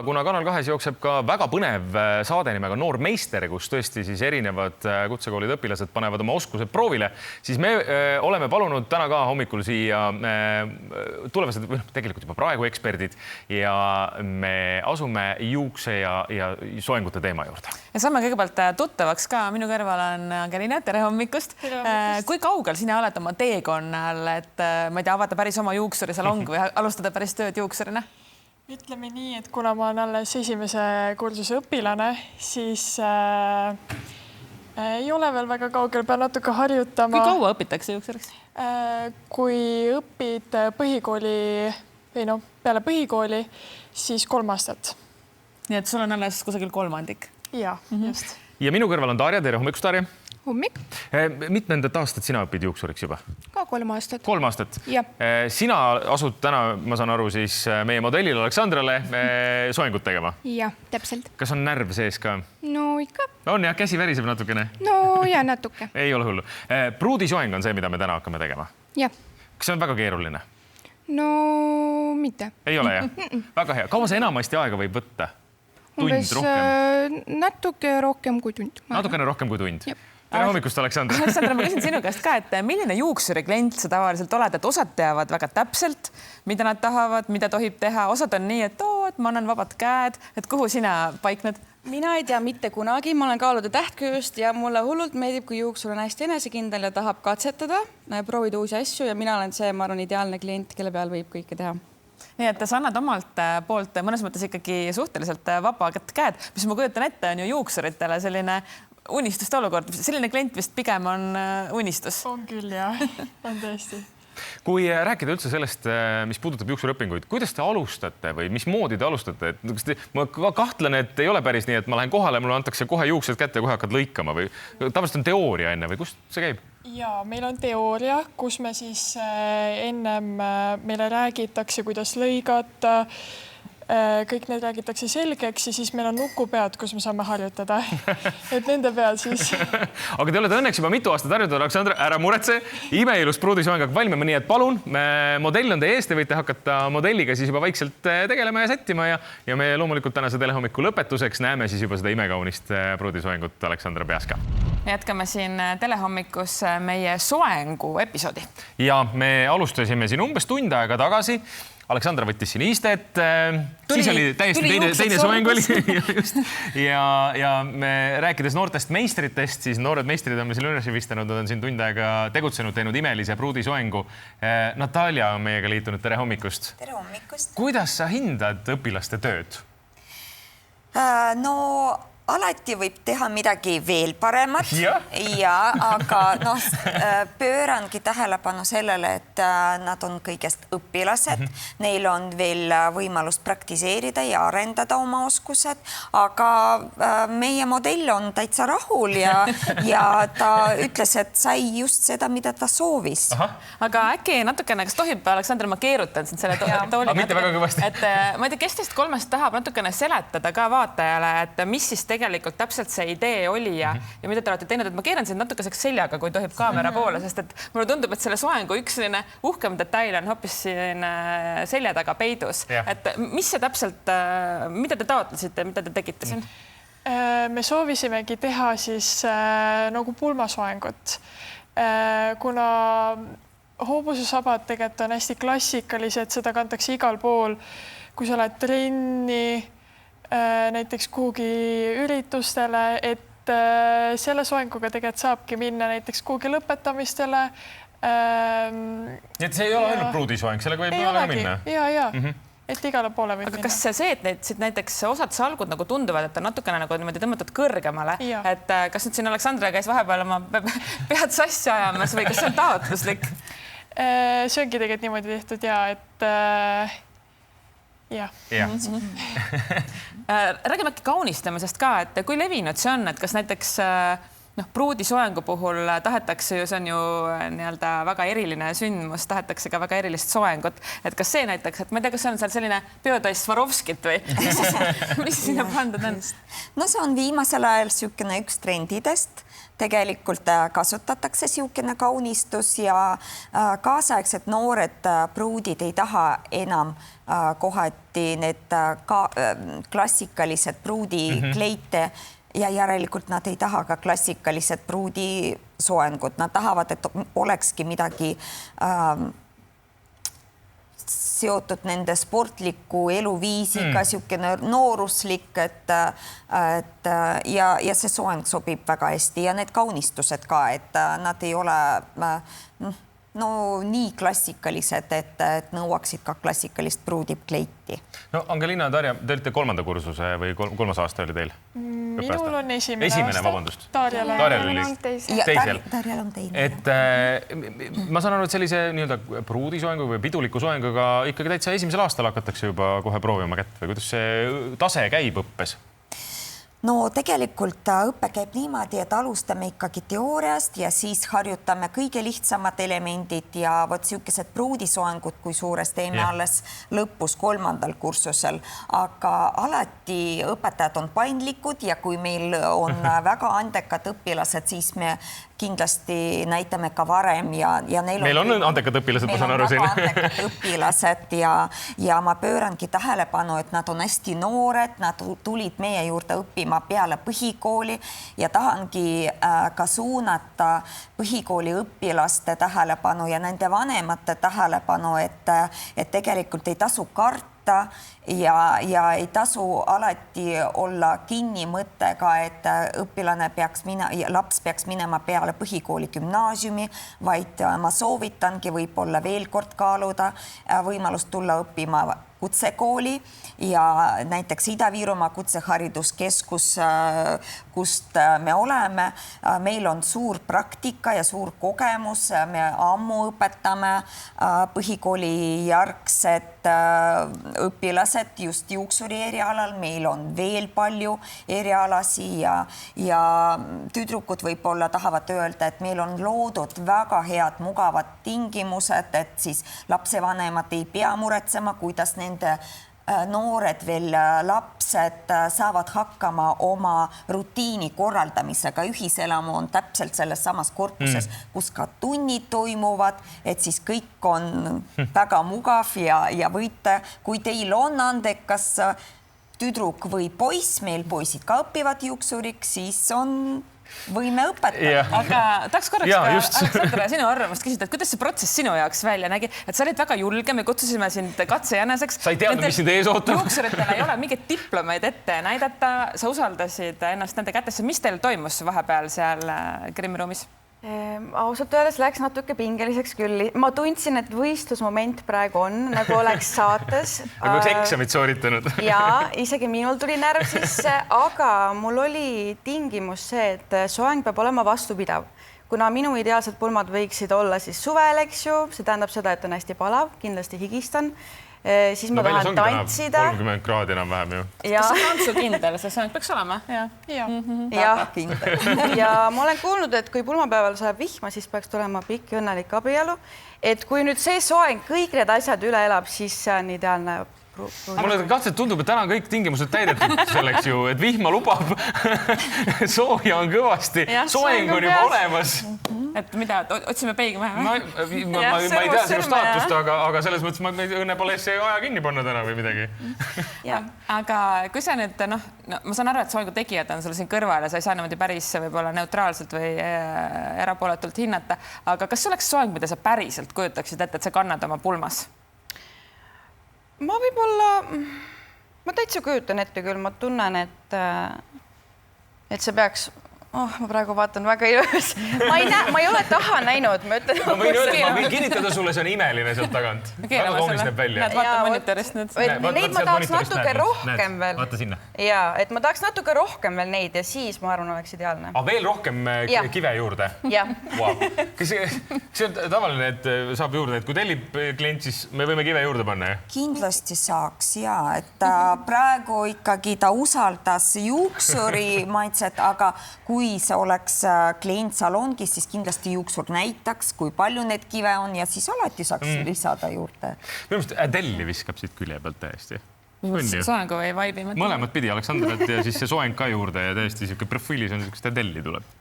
kuna Kanal 2 jookseb ka väga põnev saade nimega Noor meister, kus tõesti siis erinevad kutsekoolide õpilased panevad oma oskused proovile, siis me oleme palunud täna ka hommikul siia tulevased, tegelikult juba praegu eksperdid ja me asume juukse ja soengute teema juurde. Ja saame kõigepealt tuttavaks ka. Minu kõrval on Angelina, tere hommikust. Kui kaugel sina oled oma teekonnal, et ma ei tea, avada päris oma juuksurisalong või alustada päris tööd juuksurina? Ütleme nii, et kuna ma olen alles esimese kursuse õpilane, siis ei ole veel väga kaugel, pean natuke harjutama. Kui kaua õpitakse juuksuriks? Kui õpid põhikooli või peale põhikooli, siis 3 aastat. Nii et sul on alles kusagil kolmandik? Ja, just. Ja minu kõrval on Darja. Tere hommikust, Darja. Hommik. Mitmendat aastat sina õpid juuksuriks juba? Ka 3 aastat. 3 aastat? Ja. Sina asud täna, ma saan aru, siis meie modellile Aleksandrale soengut tegema? Ja, täpselt. Kas on närv sees ka? No ikka. On jah, käsi väriseb natukene? No ja natuke. Ei ole hullu. Pruudisoeng on see, mida me täna hakkame tegema? Ja. Kas see on väga keeruline? No mitte. Ei ole jah? Väga hea. Kaua see enamasti aega võib võtta? Umbes natuke rohkem kui tund. Natukene rohkem kui tund? Tere hommikust, Aleksandra. Aleksandra, ma küsin sinu käest ka, et milline juuksuri klient sa tavaliselt oled, et osad teavad väga täpselt, mida nad tahavad, mida tohib teha. Osad on nii, et ma annan vabad käed, et kuhu sina paikned? Mina ei tea mitte kunagi, ma olen kaaluda tähtküüst ja mulle hullult meeldib, kui juuksur on hästi enesekindel ja tahab katsetada, proovida uusi asju ja mina olen see, ma arvan, ideaalne klient, kelle peal võib kõike teha. Nii et sa annad omalt poolt mõnes mõttes ikkagi suhteliselt vabad käed, mis ma kujutan ette, on ju juuksuritele selline unistuste olukord. Selline klient vist pigem on unistus. On küll, jah. On tõesti. Kui rääkida üldse sellest, mis puudutab juuksurõpinguid, kuidas te alustate või mismoodi te alustate? Ma kahtlen, et ei ole päris nii, et ma lähen kohale, mulle antakse kohe juuksed kätte ja kohe hakkad lõikama või tavaliselt on teooria enne või kust see käib? Ja meil on teooria, kus me siis ennem meile räägitakse, kuidas lõigata. Kõik need räägitakse selgeks ja siis meil on nukupead, kus me saame harjutada. Et nende peal siis. Aga te olete õnneks juba mitu aastat harjutanud, Aleksandra, ära muretse. Imeilus pruudisoeng hakkab valmima, nii et palun, modell on teie ees, te võite hakata modelliga siis juba vaikselt tegelema ja sättima ja me loomulikult tänase telehommiku lõpetuseks näeme siis juba seda imekaunist pruudisoengut Aleksandra peas ka. Jätkame siin telehommikus meie soengu episoodi. Ja me alustasime siin umbes tund aega tagasi. Aleksandra võttis siin istet, siis oli täiesti teine soeng oli ja me rääkides noortest meistritest, siis noored meistrid on me siin üles vistanud, nad on siin tund aega tegutsenud, teinud imelise pruudisoengu. Natalja on meiega liitunud, tere hommikust. Tere hommikust. Kuidas sa hindad õpilaste tööd? No alati võib teha midagi veel paremat, aga pöörangi tähelepanu sellele, et nad on kõigest õpilased. Neil on veel võimalus praktiseerida ja arendada oma oskused, aga meie modell on täitsa rahul ja ta ütles, et sai just seda, mida ta soovis. Aga äkki natukene, kas tohib, Aleksandra, ma keerutan sind selle tooli. Mitte väga kõvasti. Ma ei tea, kes teist kolmest tahab natukene seletada ka vaatajale, et mis siis tegelikult täpselt see idee oli ja mida te olete teinud, et ma keeran sind natukeseks seljaga, kui tohib kaamera poole, sest et mulle tundub, et selle soengu üks selline uhkem detail on hoopis siin selja taga peidus. Et mis see täpselt, mida te taotlesite, mida te tegite siin? Me soovisimegi teha siis nagu pulmasoengut, kuna hoobusesabad tegelikult on hästi klassikalised, seda kantakse igal pool, kui sa oled trenni, näiteks kuhugi üritustele, et selle soenguga tegelikult saabki minna näiteks kuhugi lõpetamistele. Nii et see ei ole ainult pruudisoeng, sellega võib ka minna? Ja. Et igale poole võib minna. Aga kas see, et näiteks osad salgud nagu tunduvad, et on natukene nagu niimoodi tõmmatud kõrgemale, et kas nüüd siin Aleksandra käis vahepeal oma pead sassi ajamas või kas see on taotluslik? See ongi tegelikult niimoodi tehtud et räägime äkki kaunistamisest ka, et kui levinud see on, et kas näiteks pruudisoengu puhul tahetakse ju, see on ju nii-öelda väga eriline sündmus, tahetakse ka väga erilist soengut. Et kas see näiteks, et ma ei tea, kas on seal selline peotäis Swarovskit või mis sinna pandud on? No see on viimasel ajal niisugune üks trendidest. Tegelikult kasutatakse niisugune kaunistus ja kaasaegsed noored pruudid ei taha enam kohati need klassikalised pruudikleite ja järelikult nad ei taha ka klassikalised pruudisoengud. Nad tahavad, et olekski midagi seotud nende sportliku eluviisiga, niisugune nooruslik, ja see soeng sobib väga hästi ja need kaunistused ka, et nad ei ole nii klassikalised, et nõuaksid ka klassikalist pruudikleiti. No Angelina ja Darja, te olite 3. kursuse või 3. aasta oli teil? Minul on esimene aasta. Vabandust. Darjal on teisel. Darjal on teine. Et ma saan aru, et sellise nii-öelda pruudisoengu või piduliku soenguga ikkagi täitsa esimesel aastal hakatakse juba kohe proovima kätt või kuidas see tase käib õppes? No tegelikult õpe käib niimoodi, et alustame ikkagi teooriast ja siis harjutame kõige lihtsamad elemendid ja vot niisugused pruudisoengud, kui suurest teeme alles lõpus 3. kursusel. Aga alati õpetajad on paindlikud ja kui meil on väga andekad õpilased, siis me kindlasti näitame ka varem ja neil on andekad õpilased, ma saan aru siin. Andekad õpilased ja ma pöörangi tähelepanu, et nad on hästi noored, nad tulid meie juurde õppima peale põhikooli ja tahangi ka suunata põhikooli õpilaste tähelepanu ja nende vanemate tähelepanu, et tegelikult ei tasu karta ja ei tasu alati olla kinni mõttega, et laps peaks minema peale põhikooli gümnaasiumi, vaid ma soovitangi võib-olla veel kord kaaluda võimalust tulla õppima kutsekooli ja näiteks Ida-Virumaa kutsehariduskeskus, kust me oleme. Meil on suur praktika ja suur kogemus. Me ammu õpetame põhikooli järgsed õpilased just juuksuri erialal. Meil on veel palju erialasi ja tüdrukud võib-olla tahavad öelda, et meil on loodud väga head, mugavad tingimused, et siis lapsevanemad ei pea muretsema, kuidas nende noored veel lapsed saavad hakkama oma rutiini korraldamisega. Ühiselamu on täpselt selles samas korpuses, kus ka tunnid toimuvad, et siis kõik on väga mugav ja võite, kui teil on andekas tüdruk või poiss, meil poisid ka õpivad juuksuriks, siis võime õpetada. Aga tahaks korraks Aleksandra sinu arvamust küsida, et kuidas see protsess sinu jaoks välja nägi? Et sa olid väga julge, me kutsusime sind katsejäneseks. Sa ei teadnud, mis sind ees ootab. Juuksuritel ei ole mingeid diplomeid ette näidata. Sa usaldasid ennast nende kätesse. Mis teil toimus vahepeal seal grimmiruumis? Ausalt öeldes läks natuke pingeliseks küll. Ma tundsin, et võistlusmoment praegu on, nagu oleks saates. Nagu oleks eksamit sooritanud. Ja isegi minul tuli närv sisse, aga mul oli tingimus see, et soeng peab olema vastupidav. Kuna minu ideaalsed pulmad võiksid olla siis suvel, eks ju, see tähendab seda, et on hästi palav, kindlasti higistan. Siis ma tahan tantsida. 30 kraadi enam vähem ju. Kas on tantsukindel, see soeng peaks olema? Ja ma olen kuulnud, et kui pulmapäeval saab vihma, siis peaks tulema pikk ja õnnelik abielu. Et kui nüüd see soeng kõik need asjad üle elab, siis see on ideaalne. Mulle kahtselt tundub, et täna on kõik tingimused täidetud selleks ju, et vihma lubab, sooja on kõvasti, soeng on juba olemas. Et mida, otsime peigi maha? Ma ei tea sinu staatust, aga selles mõttes ma õnne pole see aja kinni panna täna või midagi. Aga kui sa nüüd, ma saan aru, et soengu tegijad on sul siin kõrval ja sa ei saa niimoodi päris võib-olla neutraalselt või erapooletult hinnata, aga kas see oleks soeng, mida sa päriselt kujutaksid ette, et sa kannad oma pulmas? Ma täitsa kujutan ette küll, ma tunnen, et see peaks, ma praegu vaatan väga ilus. Ma ei ole taha näinud, ma ütlen. Ma võin kinnitada sulle, see on imeline sealt tagant. Väga kaunis näeb välja. Näed, vaata monitorist nüüd. Neid ma tahaks natuke rohkem veel. Vaata sinna. Ja, et ma tahaks natuke rohkem veel neid ja siis ma arvan, oleks ideaalne. Aga veel rohkem kive juurde? Jah. See on tavaline, et saab juurde, et kui tellib klient, siis me võime kive juurde panna, jah? Kindlasti saaks ja, et praegu ikkagi ta usaldas juuksuri maitset, aga kui kui see oleks klient salongis, siis kindlasti juuksur näitaks, kui palju need kive on ja siis alati saaks lisada juurde. Minu meelest Adele'i viskab siit külje pealt täiesti. Soengu või vaibi? Mõlemad pidi Aleksandrat ja siis see soeng ka juurde ja täiesti siuke profiilis on niisugust Adele'i tuleb.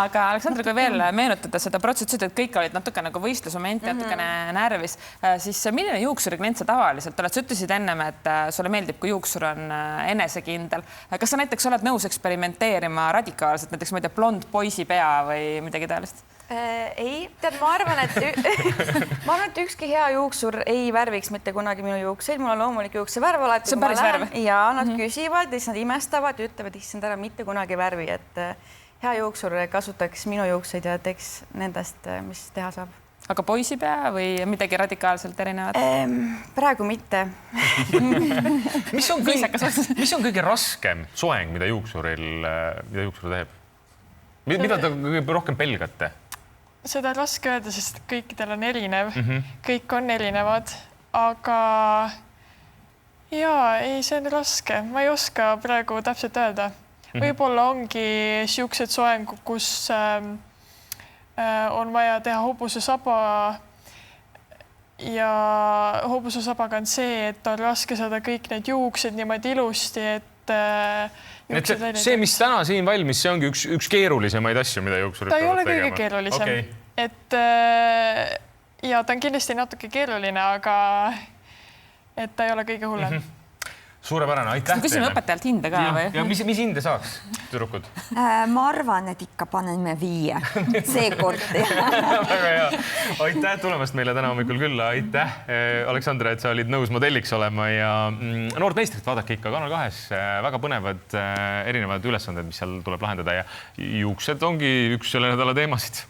Aga Aleksandr, kui veel meenutada seda protsessi, et kõik olid natuke nagu võistlusmomenti, natukene närvis, siis milline juuksuri klient sa tavaliselt oled? Sa ütlesid ennem, et sulle meeldib, kui juuksur on enesekindel. Kas sa näiteks oled nõus eksperimenteerima radikaalselt, näiteks ma ei tea, blond poisi pea või midagi taolist? Ei, tead, ma arvan, et ükski hea juuksur ei värviks mitte kunagi minu juukseid. Mul on loomulik juuksevärv alati. See on päris värv? Ja nad küsivad, siis nad imestavad ja ütlevad, issand ära mitte kunagi värvi, et hea juuksur kasutaks minu juukseid ja teeks nendest, mis teha saab. Aga poisipea või midagi radikaalselt erinevat? Praegu mitte. Mis on kõige raskem soeng, mida juuksur teeb? Mida te kõige rohkem pelgate? Seda on raske öelda, sest kõikidel on erinev. Kõik on erinevad, aga see on raske. Ma ei oska praegu täpselt öelda. Võib-olla ongi siuksed soengud, kus on vaja teha hobusesaba ja hobusesabaga on see, et on raske saada kõik need juuksed niimoodi ilusti, et see, mis täna siin valmis, see ongi üks keerulisemaid asju, mida juuksurid ta ei ole kõige keerulisem. Okay. Ja ta on kindlasti natuke keeruline, aga et ta ei ole kõige hullem. Suurepärane, aitäh teile. Küsime õpetajalt hinde ka või? Ja mis hinde saaks, tüdrukud? Ma arvan, et ikka paneme 5 seekord. Väga hea. Aitäh tulemast meile täna hommikul külla. Aitäh, Aleksandra, et sa olid nõus modelliks olema ja Noort meistrit vaadake ikka Kanal 2. Väga põnevad erinevad ülesanded, mis seal tuleb lahendada ja juuksed ongi üks selle nädala teemasid.